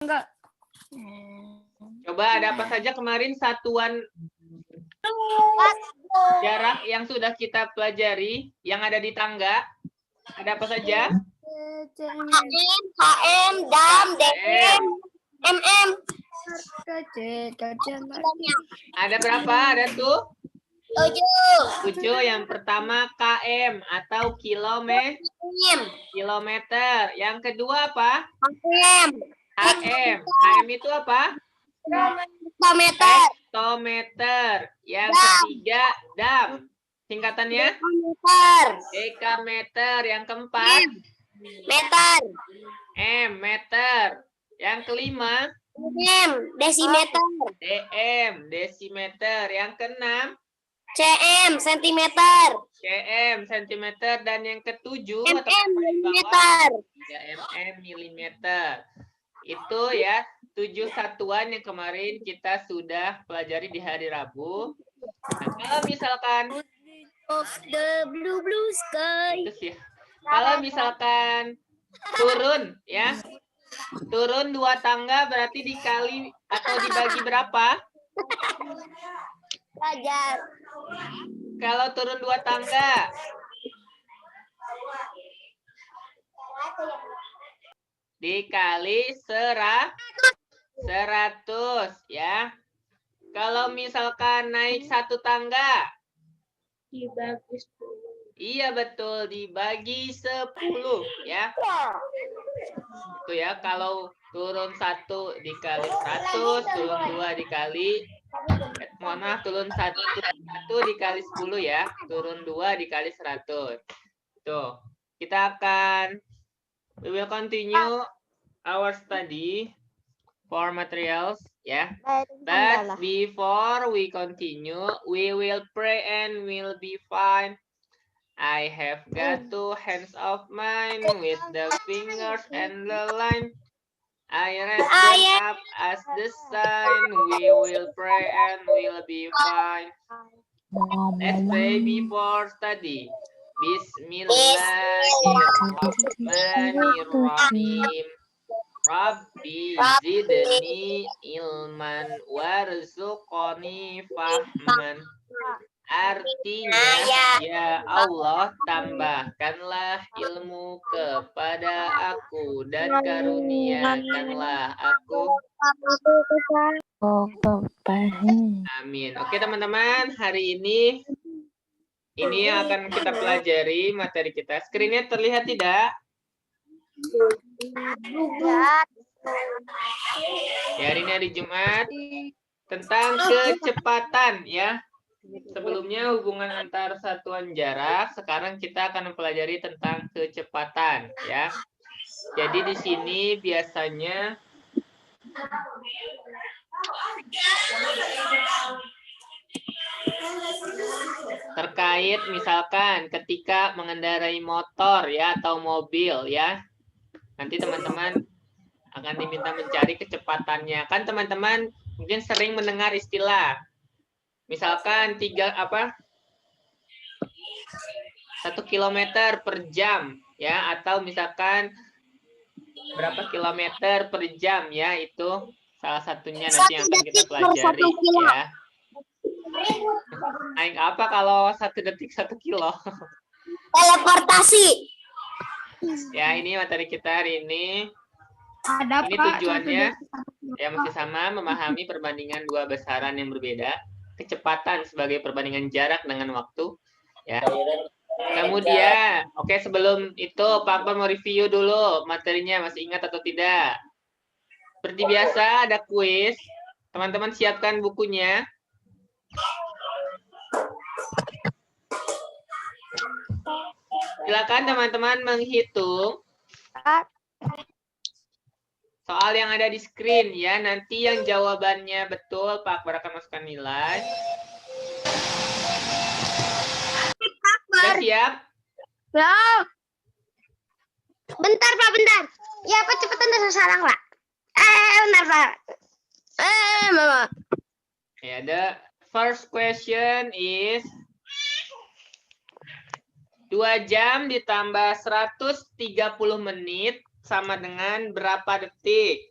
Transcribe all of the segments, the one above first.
Enggak. Coba ada apa saja kemarin satuan jarak yang sudah kita pelajari yang ada di tangga? Ada apa saja? HM, dam, DM, MM. Ada berapa? Ada tuh? 7. 7. Yang pertama KM atau kilometer. Yang kedua apa? HM. HM. HM itu apa? Hektometer. Hektometer. Yang ketiga dam. Singkatannya? Meter. Dekameter. Yang keempat? Meter. M. Meter. Yang kelima? DM, desimeter. DM. Desimeter. Yang keenam? CM, sentimeter. cm. Sentimeter. Dan yang ketujuh? MM, milimeter. Ya, mm. Milimeter. Itu ya 7 satuan yang kemarin kita sudah pelajari di hari Rabu. Nah, kalau misalkan Of the blue sky. itu sih. Kalau misalkan turun ya. Turun 2 tangga berarti dikali atau dibagi berapa? Belajar. Kalau turun 2 tangga dikali 100 ya. Kalau misalkan naik 1 tangga Dibagi 10. iya betul, dibagi 10 ya. Itu ya, kalau turun 1 dikali 100, turun 2 dikali turun 1 dikali 10 ya. Turun 2 dikali 100. Tuh, kita akan we will continue our study for materials ya. But before we continue, we will pray and we'll be fine. I have got 2 hands of mine with the fingers and the line. I raise them up as the sign. We will pray and we'll be fine. Let's pray before study. Bismillahirrahmanirrahim. Rabbi zidni ilman warzuqni fahman. Artinya, ya Allah, tambahkanlah ilmu kepada aku dan karuniakanlah aku. Amin. Oke teman-teman, hari ini yang akan kita pelajari materi kita. Screen-nya terlihat tidak? Ya, hari ini hari Jumat tentang kecepatan ya. Sebelumnya hubungan antar satuan jarak, sekarang kita akan mempelajari tentang kecepatan ya. Jadi di sini biasanya terkait misalkan ketika mengendarai motor ya atau mobil ya. Nanti teman-teman akan diminta mencari kecepatannya. Kan teman-teman mungkin sering mendengar istilah misalkan 1 kilometer per jam ya, atau misalkan berapa kilometer per jam ya, itu salah satunya nanti yang akan kita pelajari ya. Naik apa kalau 1 detik 1 kilo? Teleportasi. Ya, ini materi kita hari ini. Ada Ini tujuannya ya masih sama, memahami perbandingan 2 besaran yang berbeda. Kecepatan sebagai perbandingan jarak dengan waktu ya. Kemudian sebelum itu Pak Akbar mau review dulu materinya, masih ingat atau tidak? Seperti biasa ada kuis, teman-teman siapkan bukunya. Silakan teman-teman menghitung soal yang ada di screen ya. Nanti yang jawabannya betul Pak Akbar akan masukkan nilai. Sudah siap? Ya. Bentar Pak, bentar. Ya Pak, cepetan dan sarang Pak. Bentar Pak. Mama. Ya, the first question is 2 jam ditambah 130 menit sama dengan berapa detik?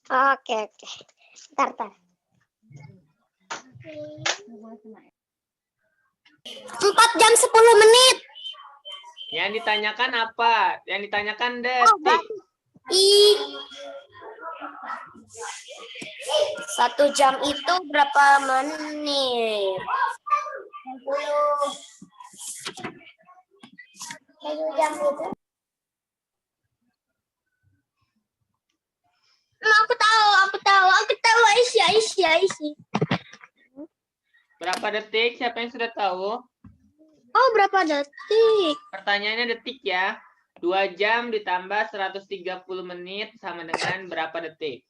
Oke. Bentar. 4 jam 10 menit. Yang ditanyakan apa? Yang ditanyakan detik. 1 jam itu berapa menit? 1 jam itu. Aku tahu. Isi. Berapa detik? Siapa yang sudah tahu? Oh, berapa detik? Pertanyaannya detik ya. 2 jam ditambah 130 menit sama dengan berapa detik?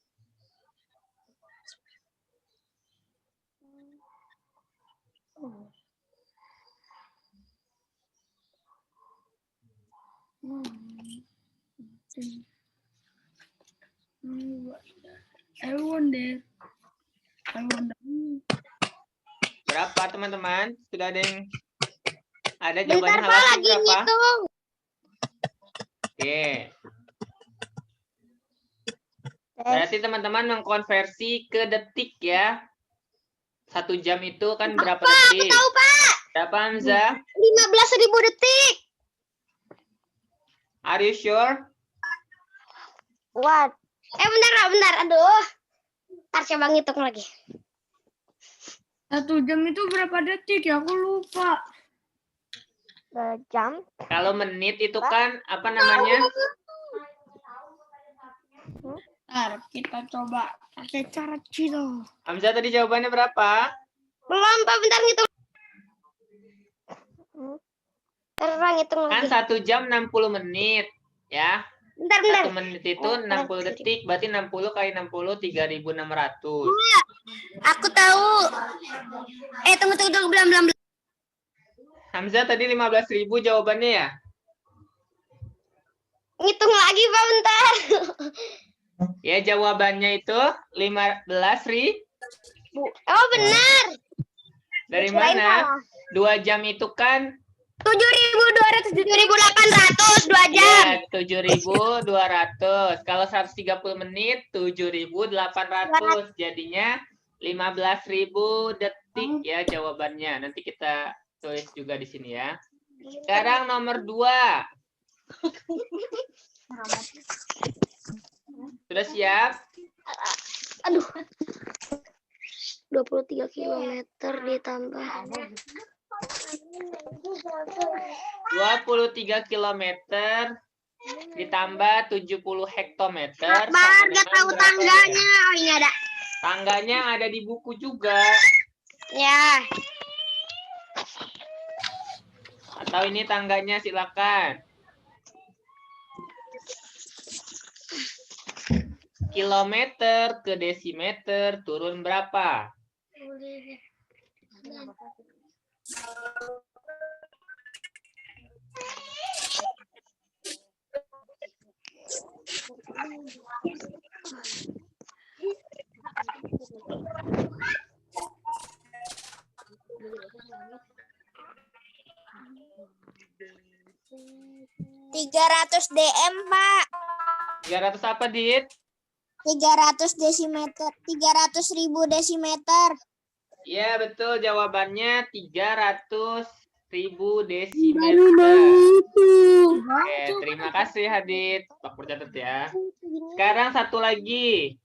I wonder. Berapa teman-teman? Sudah ada yang ada Bentar, jawabannya Pak, Halafi lagi berapa? ngitung. Oke. Berarti teman-teman mengkonversi ke detik ya. 1 jam itu kan berapa Pak, aku detik? tahu, Pak. Berapa Hamzah? 15.000 detik. Are you sure? What? Bentar. Aduh. Ntar coba ngitung lagi. 1 jam itu berapa detik ya? Aku lupa. Jam. Kalau menit itu kan apa namanya? Ntar kita coba pakai cara Cino. Hamzah tadi jawabannya berapa? Belum, Pak. Bentar ngitung. Bentar, ngitung Kan lagi. 1 jam 60 menit. Ya. Bentar. 1 menit itu 60 detik. Berarti 60 kali 60, 3.600. Aku tahu. Tunggu. Belum. Hamzah tadi 15.000 jawabannya ya? Ngitung lagi, Pak. Bentar. Ya, jawabannya itu 15.000. Oh, benar. Dari Kirain mana? salah. 2 jam itu kan 7.200. 7.800 2 jam. ya 7.200. Kalau 130 menit 7.800. Jadinya 15.000 detik ya jawabannya. Nanti kita tulis juga di sini ya. Sekarang nomor 2. Sudah siap? Aduh. 23 kilometer ditambah 23 kilometer ditambah 70 hektometer. Akbar, sama gak dengan tahu berapa tangganya. jam? Oh, ini ada. Tangganya ada di buku juga. Ya. Atau ini tangganya silakan. Kilometer ke desimeter turun berapa? DM, Pak. 300 apa, Dit? 300 desimeter. 300.000 desimeter. Ya, betul. Jawabannya 300.000 desimeter. Oke, terima kasih, Hadit. Pak catat ya. Sekarang satu lagi.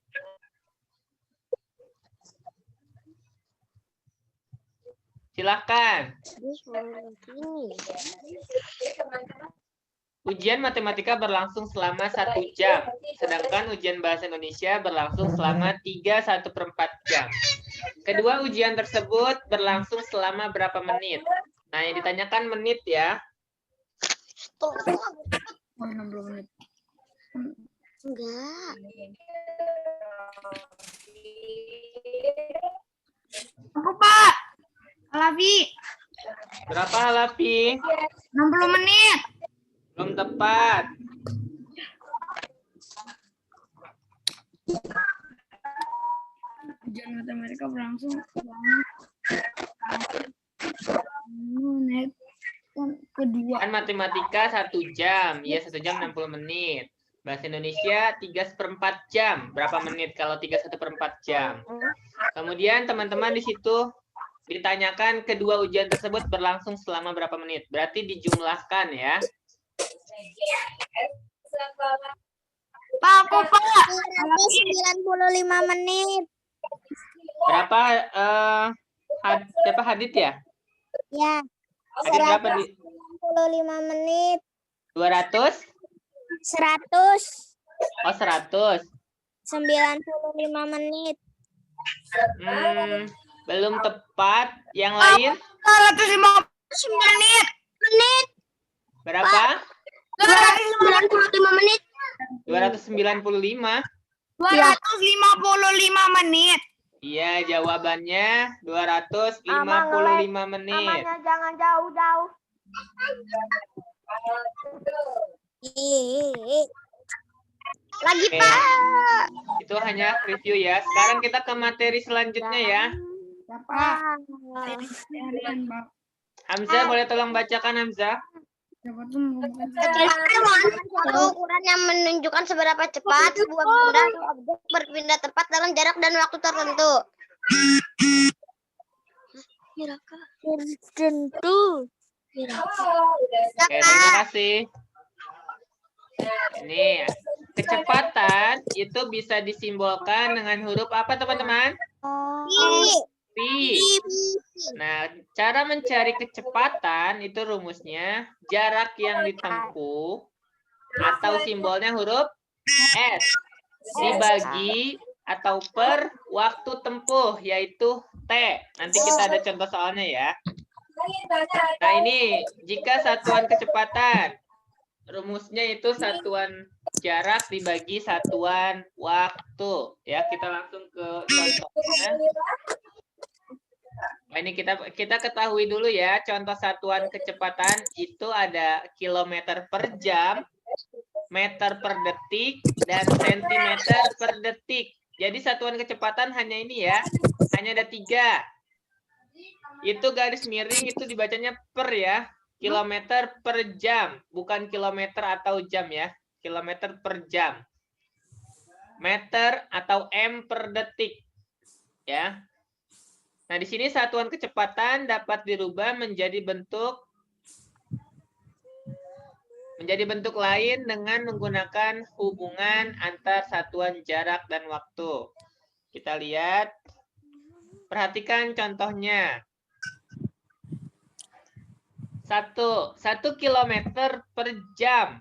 Silakan. Ujian matematika berlangsung selama 1 jam, sedangkan ujian bahasa Indonesia berlangsung selama 3/1/4 jam. Kedua ujian tersebut berlangsung selama berapa menit? Nah, yang ditanyakan menit ya. 60 menit. Enggak. Aku, Pak. Halafi. Berapa Halafi? 60 menit. Belum tepat. Ujian matematika berlangsung selama menit kedua. Kan matematika 1 jam. Ya, 1 jam 60 menit. Bahasa Indonesia 3/4 jam. Berapa menit kalau 3/1/4 jam? Kemudian teman-teman di situ ditanyakan kedua ujian tersebut berlangsung selama berapa menit. Berarti dijumlahkan ya. Pak, aku Pak. 195 menit. Berapa siapa Hadit ya? Ya. Hadit berapa di 195 menit. 200? 100. Oh, 100. 95 menit. Belum tepat. Yang lain? 250 menit. Berapa? 295 menit. 295. 255 menit. Iya, jawabannya 255 menit. Jangan jauh-jauh. Lagi, Oke. Pak. Itu hanya review ya. Sekarang kita ke materi selanjutnya ya. Pak. Hamzah, boleh tolong bacakan Hamzah? Ukuran yang menunjukkan seberapa cepat sebuah benda atau objek berpindah tempat dalam jarak dan waktu tertentu. Oke, terima kasih. Ini kecepatan itu bisa disimbolkan dengan huruf apa teman-teman? V. Nah, cara mencari kecepatan itu rumusnya jarak yang ditempuh atau simbolnya huruf S dibagi atau per waktu tempuh yaitu T. Nanti kita ada contoh soalnya ya. Nah, ini jika satuan kecepatan rumusnya itu satuan jarak dibagi satuan waktu. Ya, kita langsung ke contohnya. Nah, ini kita ketahui dulu ya, contoh satuan kecepatan itu ada kilometer per jam, meter per detik, dan sentimeter per detik. Jadi satuan kecepatan hanya ini ya, hanya ada 3. Itu garis miring itu dibacanya per ya, kilometer per jam, bukan kilometer atau jam ya, kilometer per jam. Meter atau M per detik ya. Nah, di sini satuan kecepatan dapat dirubah menjadi bentuk lain dengan menggunakan hubungan antar satuan jarak dan waktu. Kita lihat, perhatikan contohnya. 1 kilometer per jam.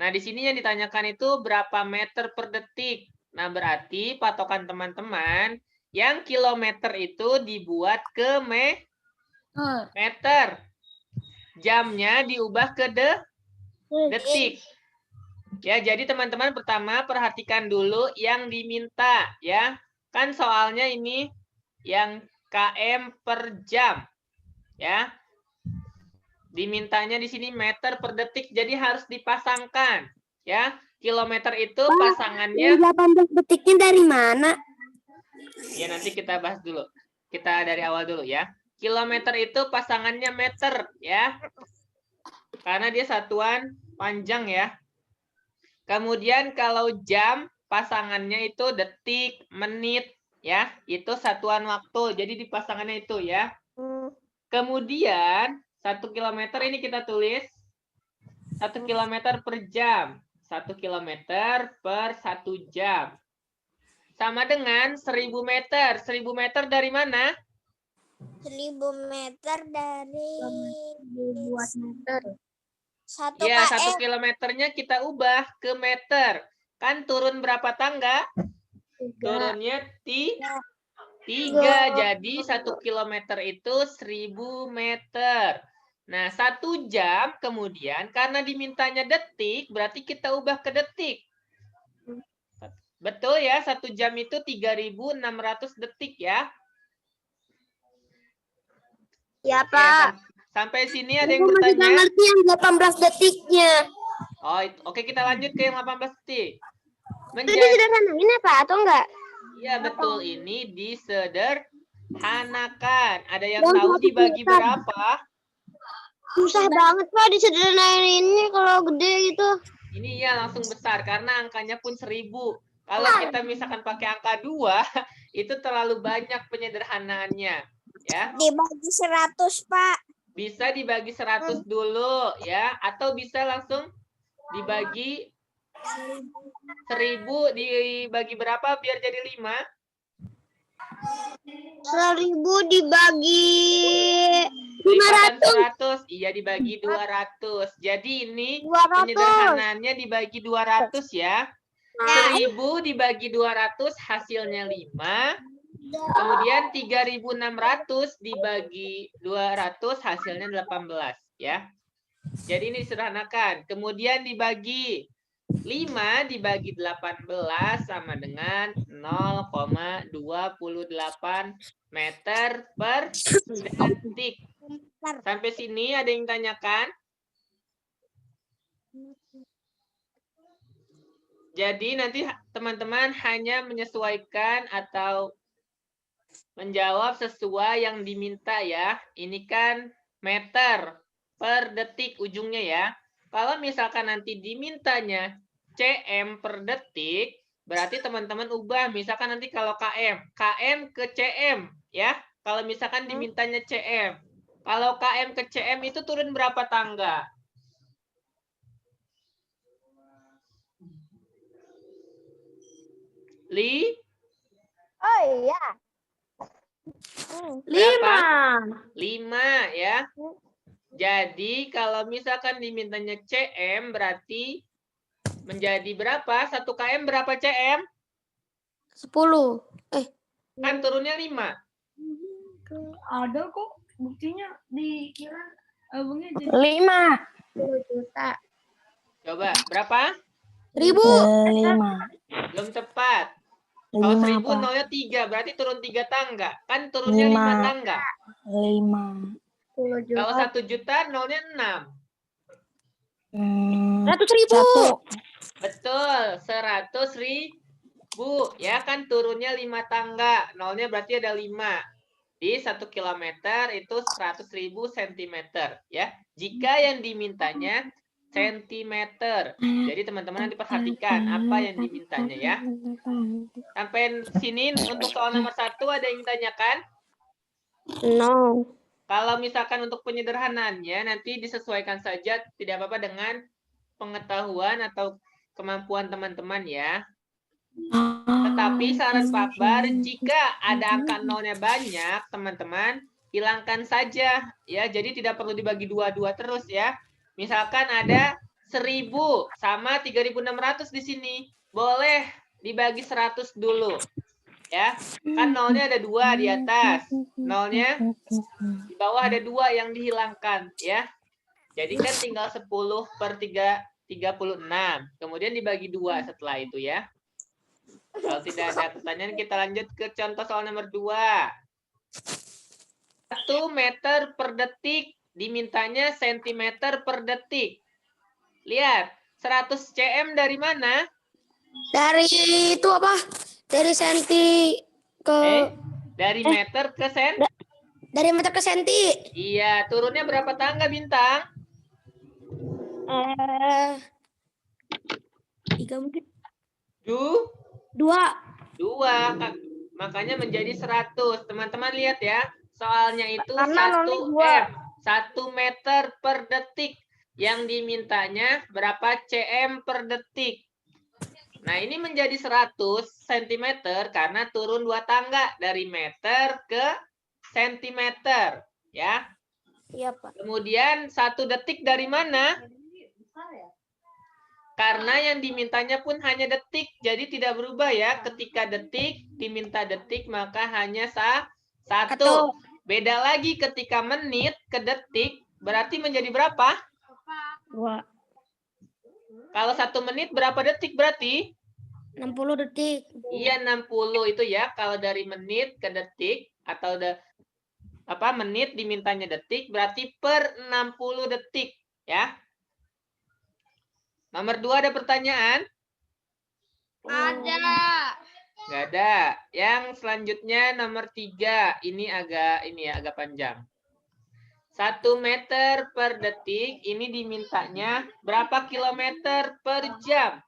Nah, di sini yang ditanyakan itu berapa meter per detik. Nah, berarti patokan teman-teman yang kilometer itu dibuat ke meter. Jamnya diubah ke detik. Ya, jadi teman-teman pertama perhatikan dulu yang diminta ya. Kan soalnya ini yang km per jam. Ya. Dimintanya di sini meter per detik, jadi harus dipasangkan ya. Kilometer itu pasangannya 18 detiknya dari mana? Ya, nanti kita bahas dulu. Kita dari awal dulu ya. Kilometer itu pasangannya meter ya. Karena dia satuan panjang ya. Kemudian kalau jam pasangannya itu detik, menit ya. Itu satuan waktu. Jadi dipasangannya itu ya. Kemudian 1 kilometer ini kita tulis 1 kilometer per jam. 1 kilometer per 1 jam. Sama dengan 1000 meter. 1000 meter dari mana? 1000 meter dari 1 Ya, km. 1 kilometernya kita ubah ke meter. Kan turun berapa tangga? Turunnya 3. Jadi 1 kilometer itu 1000 meter. Nah, 1 jam kemudian karena dimintanya detik, berarti kita ubah ke detik. Betul ya, 1 jam itu 3600 detik ya. Ya, Pak. Sampai sini ada yang bertanya? Masih ngerti yang 18 detiknya. Oh, oke, kita lanjut ke yang 18 detik. Itu disederhanain apa atau enggak? Iya, betul. Ini disederhanakan. Ada yang tahu dibagi berapa? Susah banget, Pak, disederhanainnya kalau gede gitu. Ini ya langsung besar karena angkanya pun 1000. Kalau kita misalkan pakai angka 2, itu terlalu banyak penyederhanaannya. Ya. Dibagi 100, Pak. Bisa dibagi 100 dulu ya, atau bisa langsung dibagi 1000 dibagi berapa biar jadi 5? 1000 dibagi 5 dan 100. Iya, dibagi 200. Jadi ini 200. penyederhanaannya dibagi 200 ya. Nah, 1000 dibagi 200 hasilnya 5. Kemudian 3600 dibagi 200 hasilnya 18 ya. Jadi ini disederhanakan. Kemudian dibagi 5 dibagi 18 sama dengan 0,28 meter per detik. Sampai sini ada yang tanyakan? Jadi nanti teman-teman hanya menyesuaikan atau menjawab sesuai yang diminta ya. Ini kan meter per detik ujungnya ya. Kalau misalkan nanti dimintanya cm per detik, berarti teman-teman ubah. Misalkan nanti kalau km ke cm ya. Kalau misalkan dimintanya cm. Kalau km ke cm itu turun berapa tangga? oh iya. 5 ya. Jadi kalau misalkan dimintanya cm berarti menjadi berapa? 1 km berapa cm? 10. Kan turunnya 5. Ada kok buktinya dikira abangnya jadi 5. 10 juta. Coba berapa? 1000. 5. Belum tepat. Kalau 1000 nolnya 3 berarti turun 3 tangga. Kan turunnya 5 tangga. 5. 10 juta. Kalau 1 juta nolnya 6. 100.000. Betul, 100.000 ya kan turunnya 5 tangga. Nolnya berarti ada 5. Di 1 kilometer itu 100.000 cm ya. Jika yang dimintanya sentimeter. Jadi teman-teman nanti perhatikan apa yang dimintanya ya. Sampai sini untuk soal nomor 1 ada yang tanyakan? No. Kalau misalkan untuk penyederhanaannya nanti disesuaikan saja tidak apa-apa dengan pengetahuan atau kemampuan teman-teman ya. Tetapi saran Pak Akbar, jika ada angka nolnya banyak, teman-teman, hilangkan saja ya. Jadi tidak perlu dibagi 2 terus ya. Misalkan ada 1000 sama 3600 di sini. Boleh dibagi 100 dulu. Ya. Kan nolnya ada 2 di atas. Nolnya di bawah ada 2 yang dihilangkan ya. Jadi kan tinggal 10 per 36. Kemudian dibagi 2 setelah itu ya. Kalau tidak ada pertanyaan, kita lanjut ke contoh soal nomor 2. 1 meter per detik dimintanya sentimeter per detik. Lihat, 100 cm dari mana? Dari itu apa? Dari senti ke Dari meter ke sen? dari meter ke senti. Iya, turunnya berapa tangga, Bintang? 3 mungkin. 2. Makanya menjadi 100. Teman-teman lihat ya. Soalnya itu 1 meter per detik. Yang dimintanya berapa cm per detik. Nah, ini menjadi 100 cm karena turun 2 tangga dari meter ke sentimeter, ya. Iya, Pak. Kemudian 1 detik dari mana? Karena yang dimintanya pun hanya detik, jadi tidak berubah ya. Ketika detik, diminta detik, maka hanya 1. Beda lagi ketika menit ke detik, berarti menjadi berapa? 2. Kalau 1 menit berapa detik berarti? 60 detik. Iya, 60 itu ya. Kalau dari menit ke detik, atau menit dimintanya detik, berarti per 60 detik. Ya. Nomor 2 ada pertanyaan? Ada. Nggak ada. Yang selanjutnya nomor 3. Ini agak panjang. 1 meter per detik, ini dimintanya berapa kilometer per jam.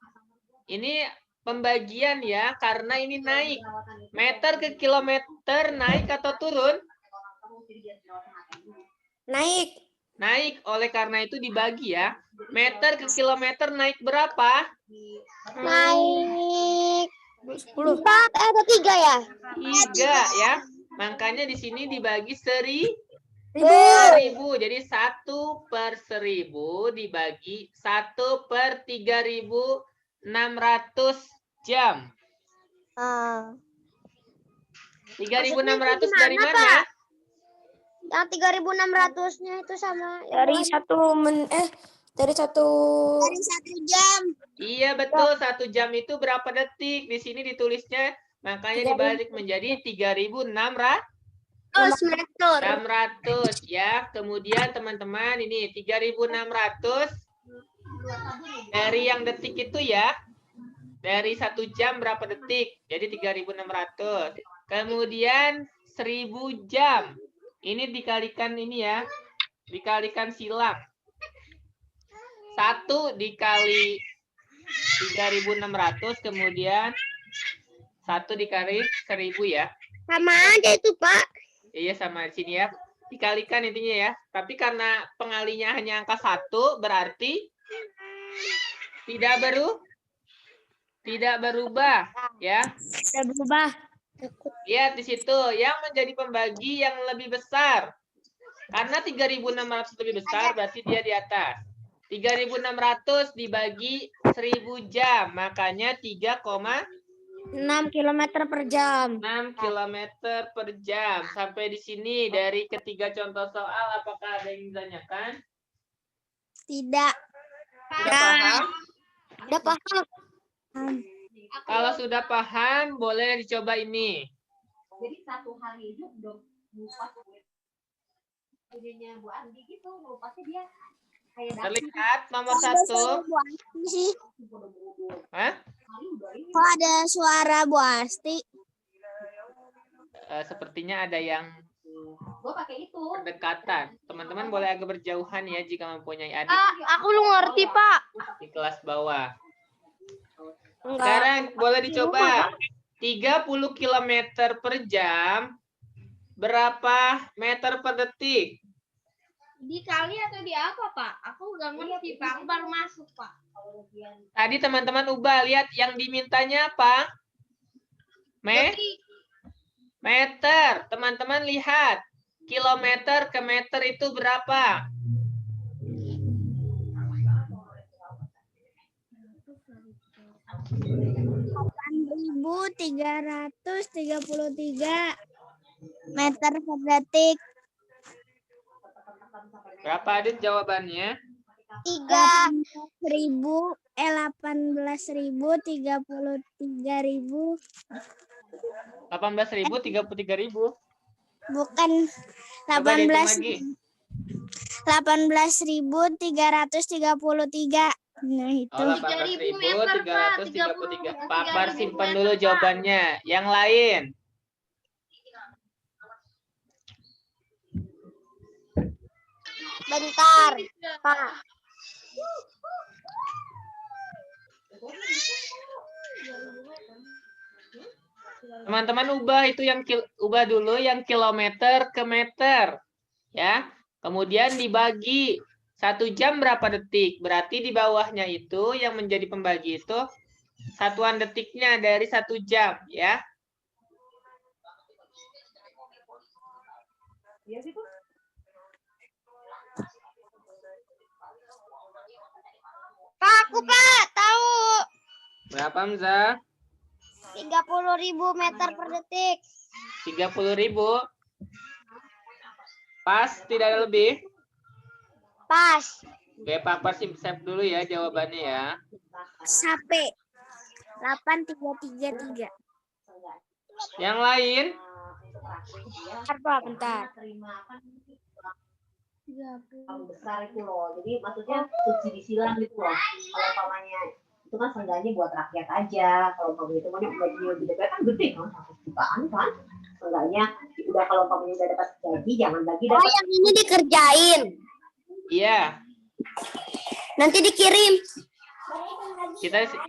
Ini pembagian ya, karena ini naik. Meter ke kilometer naik atau turun? Naik. Naik, oleh karena itu dibagi ya. Meter ke kilometer naik berapa? Naik 10. 4 atau 3 ya? 3 ya. Makanya di sini dibagi 1000. Jadi 1 per 1000 dibagi 1 per 3600 jam. 3600 dari gimana, mana? Pak? Yang 3600-nya itu sama Dari dari 1 dari 1 jam. Iya betul, 1 jam itu berapa detik? Di sini ditulisnya, makanya dibalik menjadi 3600 meter. ya. Kemudian teman-teman ini 3600 dari yang detik itu ya. Dari 1 jam berapa detik? Jadi 3600. Kemudian 1000 jam. Ini dikalikan ini ya. Dikalikan silang. 1 dikali 3600 kemudian 1 dikali 1000 ya. Sama aja itu, Pak. Iya sama di sini ya. Dikalikan intinya ya. Tapi karena pengalinya hanya angka 1 berarti tidak berubah ya. Tidak berubah. Lihat di situ yang menjadi pembagi yang lebih besar. Karena 3600 lebih besar berarti dia di atas. 3600 dibagi 1000 jam, makanya 6 km per jam. 6 km per jam. Sampai di sini dari ketiga contoh soal, apakah ada yang ditanyakan? Tidak. Sudah paham? Udah paham. Kalau sudah paham, boleh dicoba ini. Jadi satu hari itu udah ngupas idenya Bu Andi gitu, ngupasnya dia kayak Terlihat nomor 1. Sih. Hah? Kok ada suara Bu Asti? Sepertinya ada yang gue pakai itu. berdekatan. Teman-teman boleh agak berjauhan ya jika mempunyai adik Aku lu ngerti, Pak. di kelas bawah. Sekarang boleh dicoba. 30 km per jam berapa meter per detik? Dikali atau di apa, Pak? Aku udah ngerti, Pak. Aku baru masuk, Pak. Tadi teman-teman ubah, lihat yang dimintanya apa? Meter. Teman-teman lihat. Kilometer ke meter itu berapa? Ribu 333 meter per detik. Berapa Adit jawabannya? 18.000 33.000 18.000, 33.000. bukan Coba dihitung lagi. 18.333. Nah, itu. Oh, 18.333. Pak Akbar simpan dulu jawabannya. Yang lain. Bentar, Pak. Teman-teman ubah itu yang ubah dulu yang kilometer ke meter. Ya. Kemudian dibagi 1 jam berapa detik? Berarti di bawahnya itu yang menjadi pembagi itu satuan detiknya dari 1 jam, ya. Pak, aku Pak tahu. Berapa, Hamzah? 30.000 meter per detik. 30.000. Pas, tidak ada lebih? Pas. Oke, Pak Akbar save dulu ya jawabannya ya. Sampai 8333. Yang lain? Bentar. Kalau besar itu loh, jadi maksudnya subsidi silang gitu loh. Kalau umpamanya itu kan seenggaknya buat rakyat aja. Kalau umpamanya itu kan gajinya lebih gede kan 100 jutaan kan. Seenggaknya udah kalau kamu udah dapat gaji jangan bagi Oh, yang ini dikerjain. Iya, Nanti dikirim.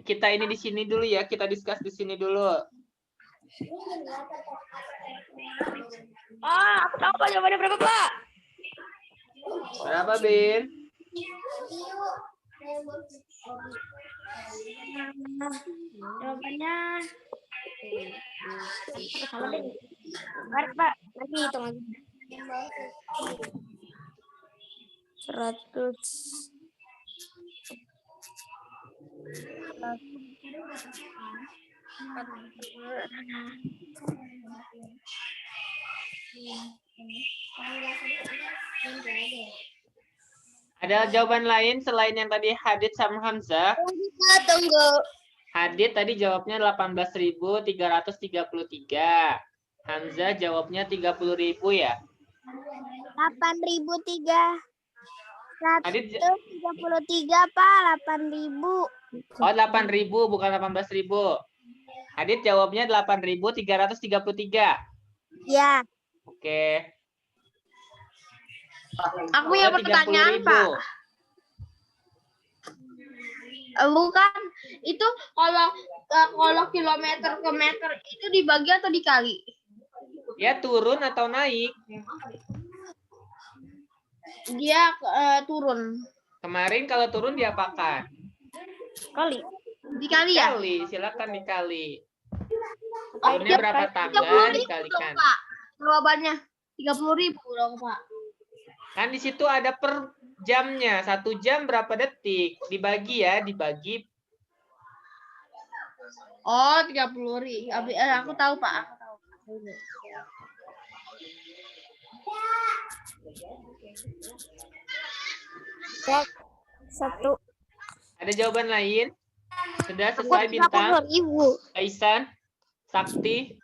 kita ini di sini dulu ya, kita discuss di sini dulu. Aku tahu Pak jawabannya berapa Pak? Berapa, Bin? Jawabannya salah deh. Bentar, Pak, lagi hitung lagi. 100. Ada jawaban lain selain yang tadi Hadid sama Hamzah? Tunggu. Hadid tadi jawabnya 18.333. Hamzah jawabnya 30.000 ya. 8.003. Hadid 133, Pak. 8.000. oh 8.000 bukan 18.000. Hadid jawabnya 8.333. Ya. Oke. Aku punya Oh, pertanyaan, 30.000. Pak. Bukan, itu kalau kilometer ke meter itu dibagi atau dikali? Ya turun atau naik? Dia turun. Kemarin kalau turun diapakan? Kali. Dikali ya? Kali, silakan dikali. Oh, Turunnya berapa tangga 30.000 dikalikan. dong, Pak. Jawabannya 30.000 dong, Pak. Kan di situ ada per jamnya. 1 jam berapa detik? Dibagi ya, dibagi. Oh, 30.000. Aku tahu, Pak. Aku tahu. Cek. 1. Ada jawaban lain? Sudah sesuai bintang? 30.000. Aisan, Sakti,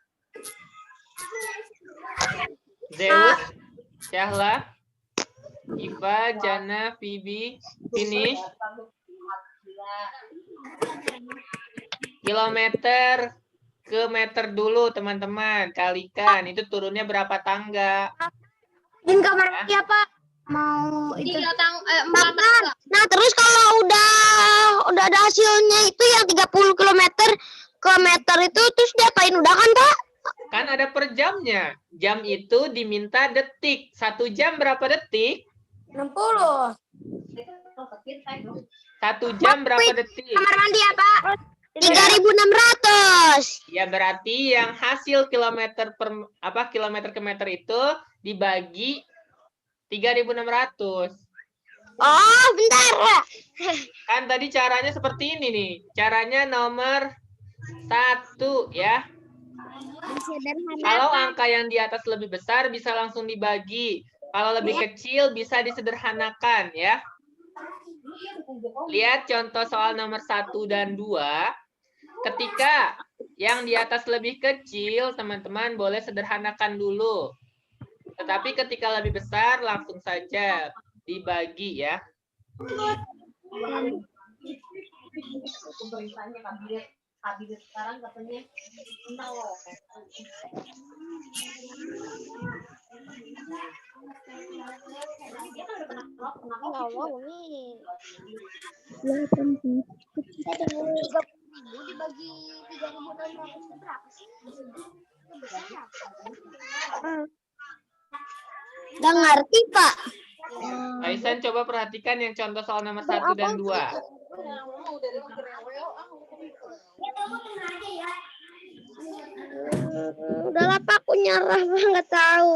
Zeus, Syahla, Iva, Jana, Vivi, finish. Kilometer ke meter dulu teman-teman, kalikan. Itu turunnya berapa tangga? Din kamar Ya. ya, Pak. Mau itu. 4 tangga. Nah, terus kalau udah ada hasilnya itu yang 30 km ke meter itu terus diapain udah kan, Pak? Kan ada per jamnya. Jam itu diminta detik. 1 jam berapa detik? 60. 1 jam berapa detik? Kamar mandi ya, Pak? 3.600. Ya berarti yang hasil kilometer ke meter itu dibagi 3.600. Oh, bentar. Kan tadi caranya seperti ini nih. Caranya nomor 1 ya. Kalau angka yang di atas lebih besar bisa langsung dibagi. Kalau lebih kecil bisa disederhanakan ya. Lihat contoh soal nomor 1 dan 2. Ketika yang di atas lebih kecil, teman-teman boleh sederhanakan dulu. Tetapi ketika lebih besar, langsung saja dibagi ya. Pemerintahnya kabinet sekarang katanya dibagi 3.600 berapa sih? Nggak ngerti, Pak. Aisan coba perhatikan yang contoh soal nomor 1 dan 2. Udahlah, Pak, aku nyerah, nggak tahu.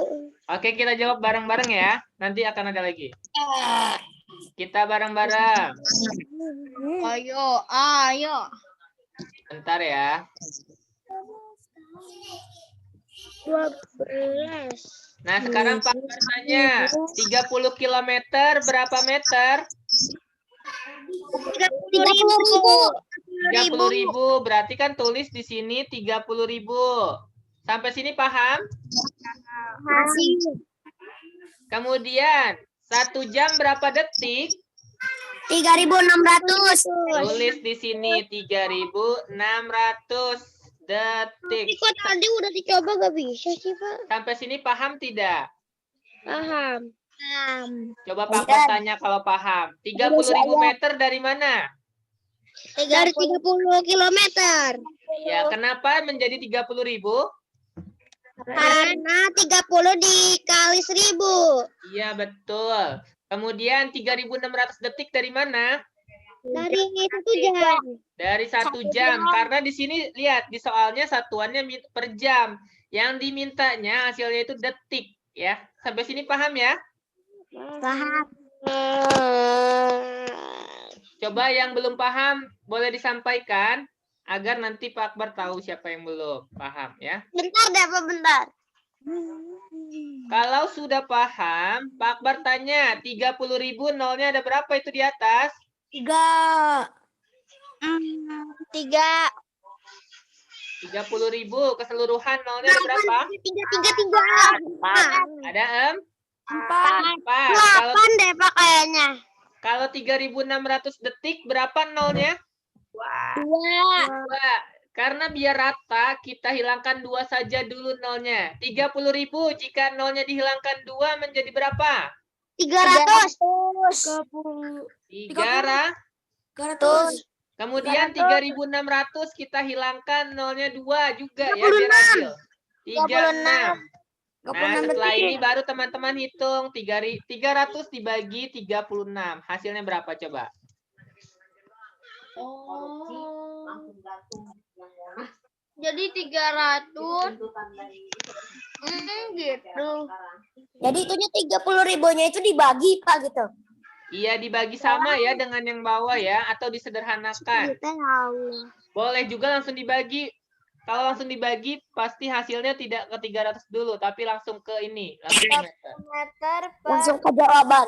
Oke, kita jawab bareng-bareng ya. Nanti akan ada lagi. Kita bareng-bareng. Ayo. Bentar ya. 12. Nah, sekarang Pak bertanya, 30 km berapa meter? 30.000. Berarti kan tulis di sini 30.000. Sampai sini paham? Masih. Kemudian, 1 jam berapa detik? 3.600. Tulis di sini 3.600 Tapi detik. kok tadi udah dicoba gak bisa sih, Pak? Sampai sini paham tidak? Paham. Coba Pak bertanya kalau paham. 30.000 meter dari mana? Dari 30 kilometer. Ya, kenapa menjadi 30.000? Karena 30 dikali 1000. Iya, betul. Kemudian 3.600 detik dari mana? Dari 1 jam. Dari 1 jam. Karena di sini lihat di soalnya satuannya per jam. Yang dimintanya hasilnya itu detik, ya. Sampai sini paham ya? Paham. Coba yang belum paham boleh disampaikan agar nanti Pak Akbar tahu siapa yang belum paham ya. Bentar deh, Pak, bentar. Kalau sudah paham, Pak Akbar tanya 30.000 nolnya ada berapa itu di atas? 3. 30.000 keseluruhan nolnya ada berapa? 3. Ada 4. 8 deh, Pak, kayaknya. Kalau 3.600 detik berapa nolnya? 2. 2. Karena biar rata, kita hilangkan 2 saja dulu nolnya. 30.000 jika nolnya dihilangkan 2 menjadi berapa? 300. 300. Kemudian 3.600 kita hilangkan nolnya 2 juga ya biar adil. 36. Nah, setelah ini baru teman-teman hitung 300 dibagi 36. Hasilnya berapa coba? Langsung gantung yang monas. Jadi 300 Tuntutan dari gitu. Jadi itunya 30.000-nya itu dibagi, Pak, gitu. Iya, dibagi sama ya dengan yang bawah ya atau disederhanakan. Boleh juga langsung dibagi. Kalau langsung dibagi pasti hasilnya tidak ke 300 dulu tapi langsung ke ini, langsung ke meter. Langsung ke jawaban.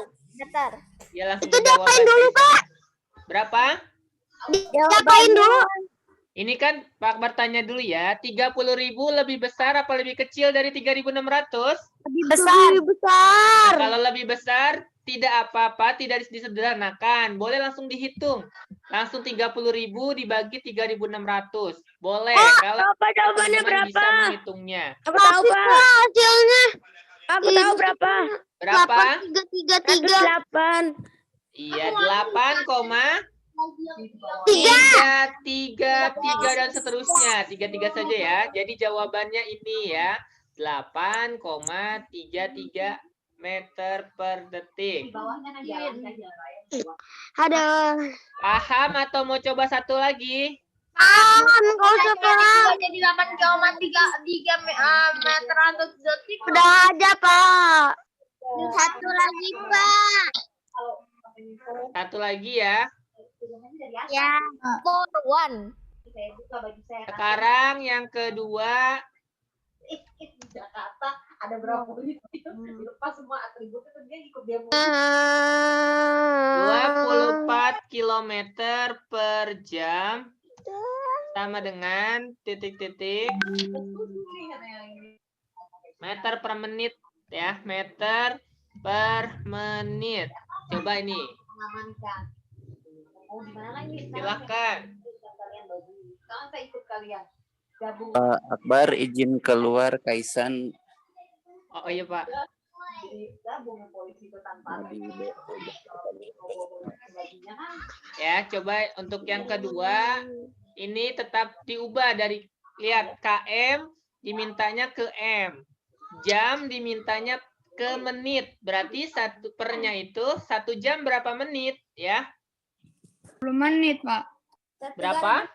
Ya langsung Itu ke diapain jawaban. dulu, Pak? Berapa? Diapain dulu? Ini kan Pak Akbar tanya dulu ya, 30.000 lebih besar apa lebih kecil dari 3.600? Lebih besar. Kalau lebih besar, tidak apa-apa, tidak disederhanakan. Boleh langsung dihitung. Langsung 30.000 dibagi 3.600. Boleh. Kalau Apa jawabannya teman-teman bisa berapa? menghitungnya. Aku tahu, Pak. Hasilnya. Aku tahu berapa? Berapa? 833. Iya, 8,333 dan seterusnya. 33 saja ya. Jadi jawabannya ini ya. 8,33 meter per detik. di bawahnya kan jalan saja. Ada. Paham atau mau coba satu lagi? Enggak usah, Pak. Jadi 8,3 meter atau detik. Udah ada, Pak. Satu lagi, Pak. Satu lagi ya. Ya. One. Saya buka baju saya. Sekarang yang kedua. Di Jakarta ada berapa unit itu dilepas semua atributnya terus dia ikut demo. 24 km per jam sama dengan titik-titik meter per menit ya, meter per menit. Coba ini. Mengamankan. Oh, di mana lagi? Silakan. Kalian baju. Sekarang saya ikut kalian. Gabung. Pak Akbar izin keluar Kaisan Oh iya Pak. Gabung polisi itu tanpa Ya, coba untuk yang kedua ini tetap diubah dari lihat KM dimintanya ke M. Jam dimintanya ke menit. Berarti satu pernya itu 1 jam berapa menit ya? 10 menit, Pak. Berapa?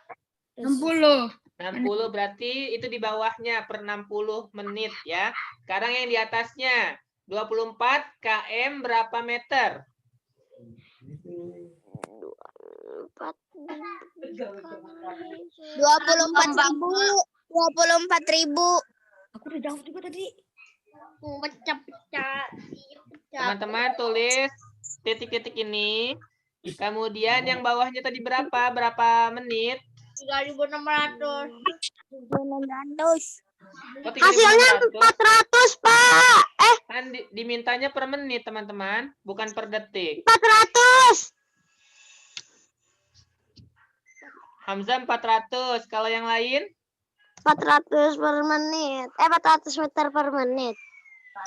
60. 60 berarti itu di bawahnya per 60 menit ya. Sekarang yang di atasnya 24 km berapa meter? 24.000. Aku udah jawab juga tadi. Pecah-pecah. Teman-teman tulis titik-titik ini. Kemudian yang bawahnya tadi berapa? Berapa menit? 3.600. Oh, Hasilnya 3.600. 400, Pak. Kan dimintanya per menit, teman-teman, bukan per detik. 400. Hamzah 400. Kalau yang lain? 400 per menit. 400 meter per menit.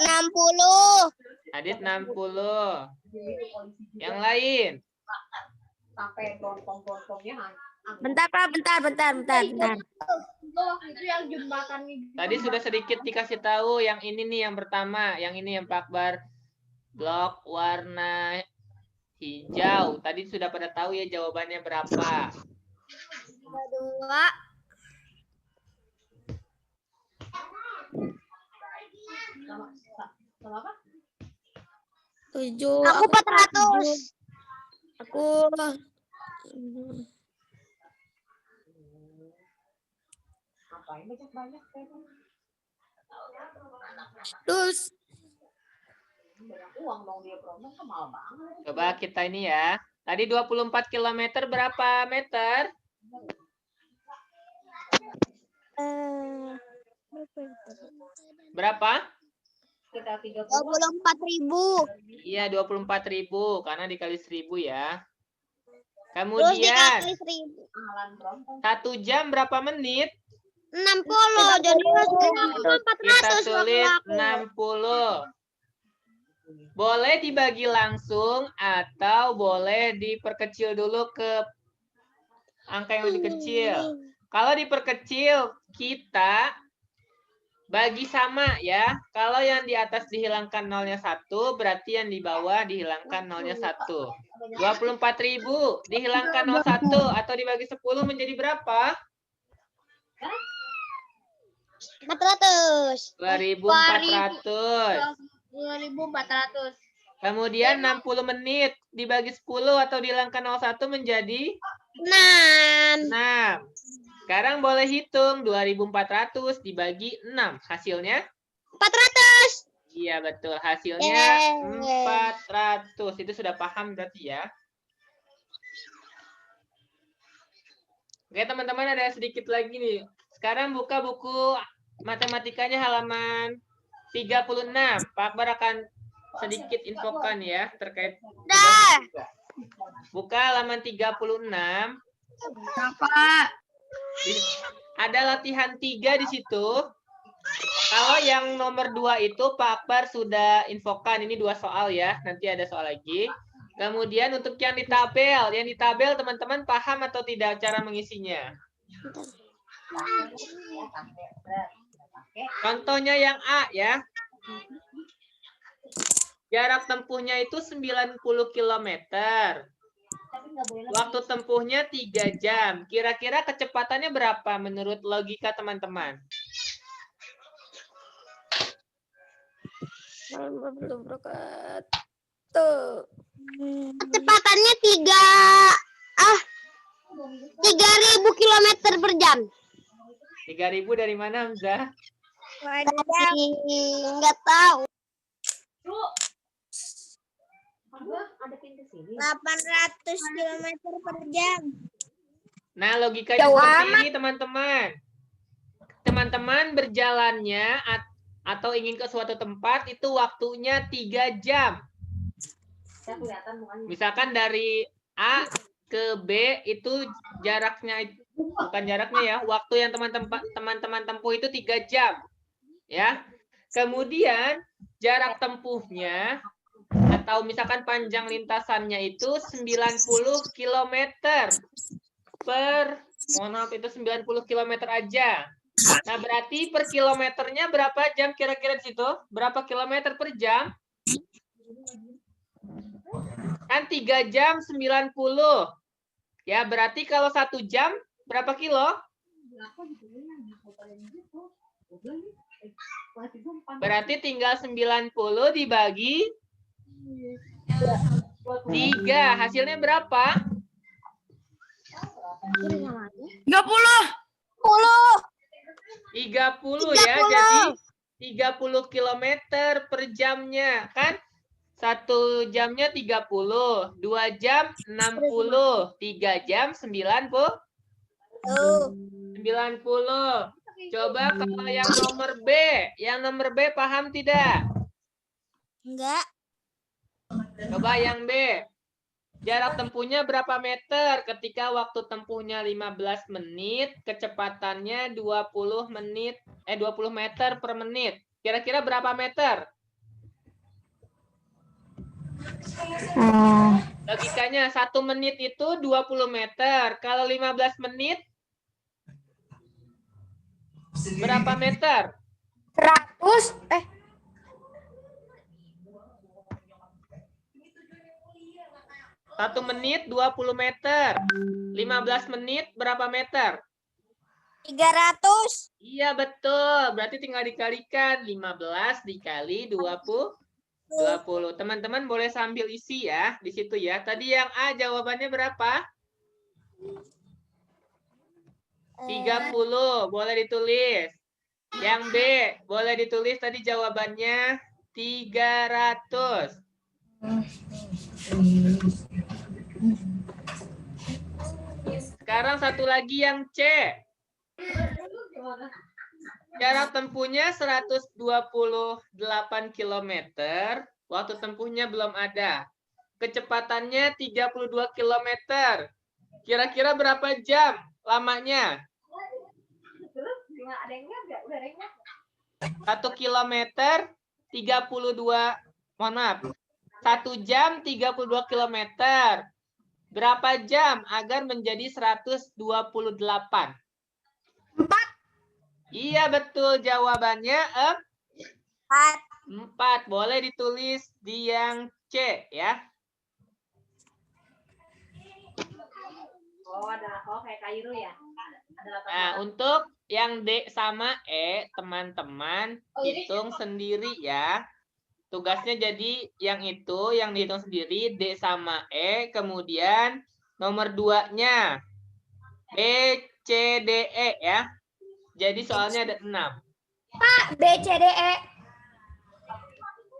60. Adit 60. Yang lain? Sampai brontong-brontongnya Bentar, Pak. Bentar. Itu waktu itu yang jembatan itu. Tadi sudah sedikit dikasih tahu yang ini nih yang pertama, yang ini yang Pak Akbar. Blok warna hijau. Tadi sudah pada tahu ya jawabannya berapa? 2. sama apa? 7. Aku 400. Aku Ngapain banyak-banyak terus banyak uang dong dia promo kan mahal banget. Coba kita ini ya. Tadi 24 km berapa meter? Berapa? Kita 30 24.000. Iya, 24.000 karena dikali 1.000 ya. Terus Kemudian dikali 1.000. mahalan brontong. 1 jam berapa menit? 60. Jadi Kita 400 tulis waktu aku. 60. Boleh dibagi langsung atau boleh diperkecil dulu ke angka yang lebih kecil. Kalau diperkecil, kita bagi sama ya. Kalau yang di atas dihilangkan nolnya 1, berarti yang di bawah dihilangkan nolnya 1. 24.000 dihilangkan 01 atau dibagi 10 menjadi berapa? 400. 2.400. 2.400. Kemudian 60 menit dibagi 10 atau dihilangkan 01 menjadi 6. 6. Sekarang boleh hitung 2.400 dibagi 6. Hasilnya? 400. Iya betul. Hasilnya Yeay. 400. Itu sudah paham berarti ya. Oke teman-teman, ada sedikit lagi nih. Sekarang buka buku matematikanya halaman 36. Pak Akbar akan sedikit infokan ya terkait. Dah. Buka halaman 36. Ada latihan 3 di situ. Kalau yang nomor 2 itu Pak Akbar sudah infokan. Ini 2 soal ya. Nanti ada soal lagi. Kemudian untuk yang di tabel teman-teman paham atau tidak cara mengisinya? Contohnya yang A ya. Jarak tempuhnya itu 90 km. Waktu tempuhnya 3 jam. Kira-kira kecepatannya berapa menurut logika teman-teman? Kecepatannya 3.000 km per jam. 3.000 dari mana, Hamzah? Nggak tahu. Ada pintu sini. 800 km per jam. Nah, logikanya seperti ini, teman-teman. Teman-teman berjalannya atau ingin ke suatu tempat itu waktunya 3 jam. Saya kelihatan mukanya. Misalkan dari A ke B itu jaraknya, bukan jaraknya ya, waktu yang teman-teman tempuh itu 3 jam. Ya. Kemudian jarak tempuhnya atau misalkan panjang lintasannya itu 90 km mohon maaf itu 90 km aja. Nah, berarti per kilometernya berapa jam kira-kira di situ? Berapa kilometer per jam? Kan 3 jam 90. Ya, berarti kalau 1 jam berapa kilo? Berarti tinggal 90 dibagi 3. Hasilnya berapa? 30 ya. Jadi 30 km per jamnya. Kan 1 jamnya 30. 2 jam 60. 3 jam 90. 90. Coba kalau yang nomor B. Yang nomor B paham tidak? Enggak. Coba yang B. Jarak tempuhnya berapa meter? Ketika waktu tempuhnya 15 menit, kecepatannya 20 meter per menit. Kira-kira berapa meter? Logikanya 1 menit itu 20 meter. Kalau 15 menit berapa meter? 1 menit 20 meter. 15 menit berapa meter? 300. Iya, betul. Berarti tinggal dikalikan 15 dikali 20. Teman-teman boleh sambil isi ya di situ ya. Tadi yang A jawabannya berapa? 30. Boleh ditulis. Yang B boleh ditulis tadi jawabannya 300. Sekarang satu lagi yang C. Jarak tempuhnya 128 km. Waktu tempuhnya belum ada. Kecepatannya 32 km. Kira-kira berapa jam lamanya? 1 kilometer 32. Mohon maaf. 1 jam 32 km. Berapa jam agar menjadi 128? 4. Iya, betul. Jawabannya 4. Boleh ditulis di yang C ya. Kayak Kairo ya. Nah, untuk yang D sama E, teman-teman hitung sendiri ya. Tugasnya jadi yang itu, yang dihitung sendiri, D sama E. Kemudian nomor 2-nya B, C, D, E ya. Jadi soalnya ada 6. Pak, B, C, D, E.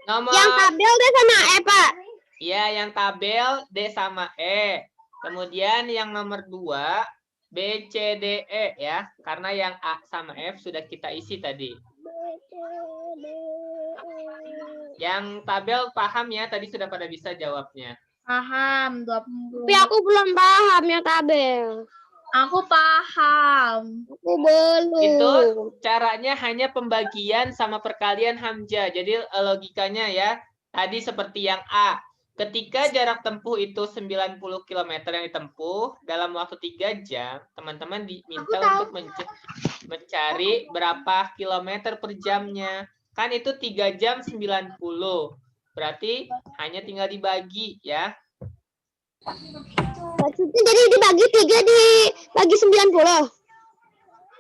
Nomor Yang tabel D sama E, Pak. Iya, yang tabel D sama E. Kemudian yang nomor 2 B, C, D, E ya. Karena yang A sama F sudah kita isi tadi. Yang tabel paham ya, tadi sudah pada bisa jawabnya. Paham, 20. Tapi aku belum paham yang tabel. Aku paham. Aku belum. Itu caranya hanya pembagian sama perkalian hamzah. Jadi logikanya ya, tadi seperti yang A. Ketika jarak tempuh itu 90 km yang ditempuh dalam waktu 3 jam, teman-teman diminta untuk mencari berapa kilometer per jamnya. Kan itu 3 jam 90. Berarti hanya tinggal dibagi ya. Maksudnya jadi dibagi 3 dibagi 90.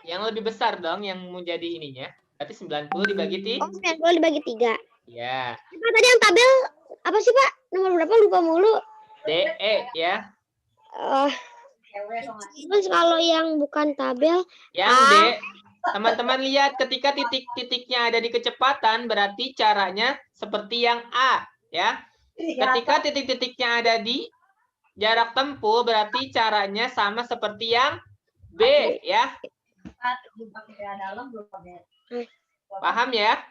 Yang lebih besar dong yang menjadi ininya. Berarti 90 dibagi 3. Oh, 90 dibagi 3. Ya. Apa tadi yang tabel apa sih, Pak? Nomor berapa lupa mulu. DE ya. Terus kalau yang bukan tabel Yang D, teman-teman lihat ketika titik-titiknya ada di kecepatan berarti caranya seperti yang A ya. Ketika titik-titiknya ada di jarak tempuh berarti caranya sama seperti yang B ya. Paham ya?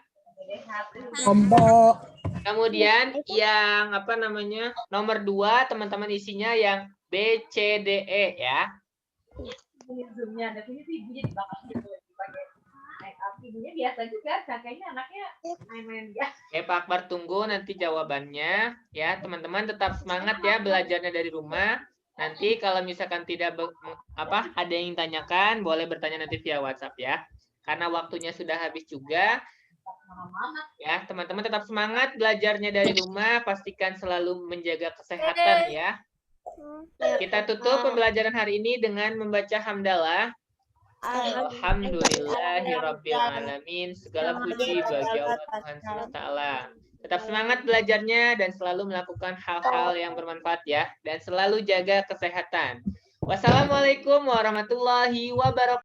Kemudian yang apa namanya? Nomor 2 teman-teman isinya yang B, C, D, E ya. Ibunya biasa juga, kakaknya anaknya main-main dia. Oke, Pak Akbar tunggu nanti jawabannya ya. Teman-teman tetap semangat ya belajarnya dari rumah. Nanti kalau misalkan tidak ada yang tanyakan, boleh bertanya nanti via WhatsApp ya. Karena waktunya sudah habis juga. Ya, teman-teman tetap semangat belajarnya dari rumah, pastikan selalu menjaga kesehatan ya. Kita tutup pembelajaran hari ini dengan membaca hamdalah. Alhamdulillahirabbil alamin. Segala puji bagi Allah Tuhan semesta alam. Tetap semangat belajarnya dan selalu melakukan hal-hal yang bermanfaat ya, dan selalu jaga kesehatan. Wassalamualaikum warahmatullahi wabarakatuh.